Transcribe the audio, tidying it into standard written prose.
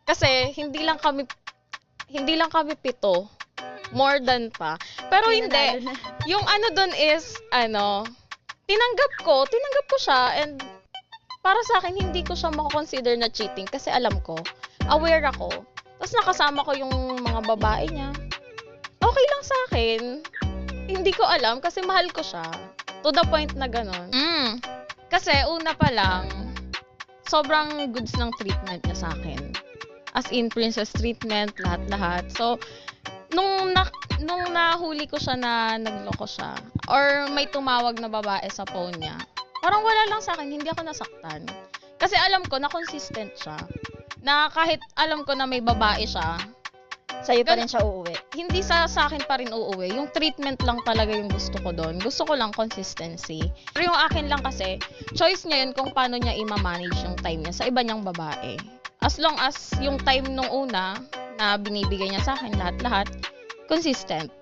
Kasi hindi lang kami 7, more than pa. Pero hindi. Yung ano doon is tinanggap ko siya, and para sa akin hindi ko siya mako-consider na cheating kasi alam ko, aware ako. Tapos nakasama ko yung mga babae niya. Okay lang sa akin. Hindi ko alam kasi mahal ko siya. To the point na gano'n. Kasi una pa lang, sobrang goods ng treatment niya sa akin. As in, princess treatment, lahat-lahat. So, nung nahuli ko siya na nagloko siya, or may tumawag na babae sa phone niya, parang wala lang sa akin, hindi ako nasaktan. Kasi alam ko na consistent siya. Na kahit alam ko na may babae siya, sa'yo pa rin siya uuwi. Hindi sa akin pa rin uuwi. Yung treatment lang talaga yung gusto ko doon. Gusto ko lang consistency. Pero yung akin lang kasi, choice niya yun kung paano niya i-manage yung time niya sa iba niyang babae. As long as yung time nung una na binibigay niya sa akin lahat-lahat, consistent.